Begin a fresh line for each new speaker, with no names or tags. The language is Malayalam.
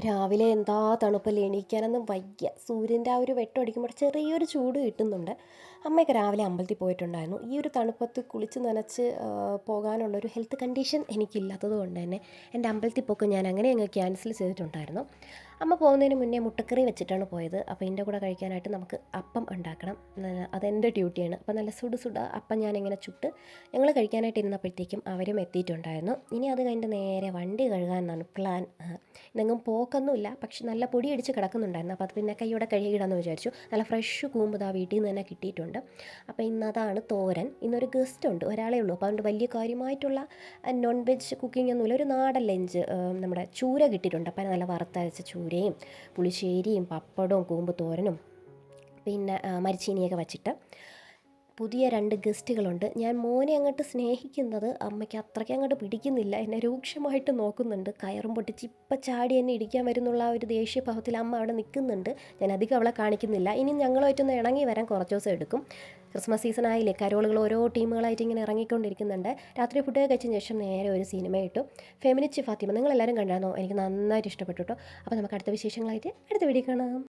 രാവിലെ എന്താ തണുപ്പല്ലേ, എണീക്കാനൊന്നും വയ്യ. സൂര്യൻ്റെ ആ ഒരു വെട്ടം അടിക്കുമ്പോൾ ചെറിയൊരു ചൂട് കിട്ടുന്നുണ്ട്. അമ്മയൊക്കെ രാവിലെ അമ്പലത്തിൽ പോയിട്ടുണ്ടായിരുന്നു. ഈ ഒരു തണുപ്പത്ത് കുളിച്ച് നനച്ച് പോകാനുള്ളൊരു ഹെൽത്ത് കണ്ടീഷൻ എനിക്കില്ലാത്തത് കൊണ്ട് തന്നെ എൻ്റെ അമ്പലത്തിൽ പോക്ക് ഞാൻ അങ്ങനെ അങ്ങ് ക്യാൻസൽ ചെയ്തിട്ടുണ്ടായിരുന്നു. അമ്മ പോകുന്നതിന് മുന്നേ മുട്ടക്കറി വെച്ചിട്ടാണ് പോയത്. അപ്പോൾ ഇതിൻ്റെ കൂടെ കഴിക്കാനായിട്ട് നമുക്ക് അപ്പം ഉണ്ടാക്കണം. അതെൻ്റെ ഡ്യൂട്ടിയാണ്. അപ്പോൾ നല്ല സുട അപ്പം ഞാനിങ്ങനെ ചുട്ട് ഞങ്ങൾ കഴിക്കാനായിട്ട് ഇരുന്നപ്പോഴത്തേക്കും അവരും എത്തിയിട്ടുണ്ടായിരുന്നു. ഇനി അത് കഴിഞ്ഞിട്ട് നേരെ വണ്ടി കഴുകാനാണ് പ്ലാൻ. ഇന്നെങ്ങും പോക്കൊന്നുമില്ല, പക്ഷെ നല്ല പൊടി അടിച്ച് കിടക്കുന്നുണ്ടായിരുന്നു. അപ്പോൾ അത് പിന്നെ കൈയോടെ കഴുകിയിടാമെന്ന് വിചാരിച്ചു. നല്ല ഫ്രഷ് കൂമ്പ് ദാ വീട്ടിൽ നിന്ന് തന്നെ കിട്ടിയിട്ടുണ്ട്. അപ്പോൾ ഇന്നതാണ് തോരൻ. ഇന്നൊരു ഗസ്റ്റ് ഉണ്ട്, ഒരാളേ ഉള്ളൂ. അപ്പോൾ അതുകൊണ്ട് വലിയ കാര്യമായിട്ടുള്ള നോൺ വെജ് കുക്കിംഗ് ഒന്നുമില്ല. ഒരു നാടൻ ലഞ്ച്, നമ്മുടെ ചൂര കിട്ടിയിട്ടുണ്ട്. അപ്പോൾ നല്ല വറുത്തരച്ച ചൂരയും പുളിശ്ശേരിയും പപ്പടവും കൂമ്പ് തോരനും പിന്നെ മരിച്ചീനിയൊക്കെ വച്ചിട്ട്. പുതിയ 2 ഗസ്റ്റുകളുണ്ട്. ഞാൻ മോനെ അങ്ങോട്ട് സ്നേഹിക്കുന്നത് അമ്മയ്ക്ക് അത്രയ്ക്ക് അങ്ങോട്ട് പിടിക്കുന്നില്ല. എന്നെ രൂക്ഷമായിട്ട് നോക്കുന്നുണ്ട്. കയറും പൊട്ടിച്ച് ഇപ്പം ചാടി എന്നെ ഇടിക്കാൻ വരുന്നുള്ള ആ ഒരു ദേഷ്യഭാവത്തിൽ അമ്മ അവിടെ നിൽക്കുന്നുണ്ട്. ഞാൻ അധികം അവളെ കാണിക്കുന്നില്ല. ഇനി ഞങ്ങളുമായിട്ടൊന്ന് ഇണങ്ങി വരാൻ കുറച്ച് ദിവസം എടുക്കും. ക്രിസ്മസ് സീസൺ ആയില്ലേ, കരോളുകൾ ഓരോ ടീമുകളായിട്ട് ഇങ്ങനെ ഇറങ്ങിക്കൊണ്ടിരിക്കുന്നുണ്ട്. രാത്രി ഫുഡ് കഴിച്ചതിന് ശേഷം നേരെ ഒരു സിനിമ ഇട്ടു, ഫെമിനിസ്റ്റ് ഫാത്തിമ. നിങ്ങളെല്ലാവരും കണ്ടായിരുന്നോ? എനിക്ക് നന്നായിട്ട് ഇഷ്ടപ്പെട്ടു കേട്ടോ. അപ്പോൾ നമുക്ക് അടുത്ത വിശേഷങ്ങളായിട്ട് അടുത്ത വീഡിയോ കാണാം.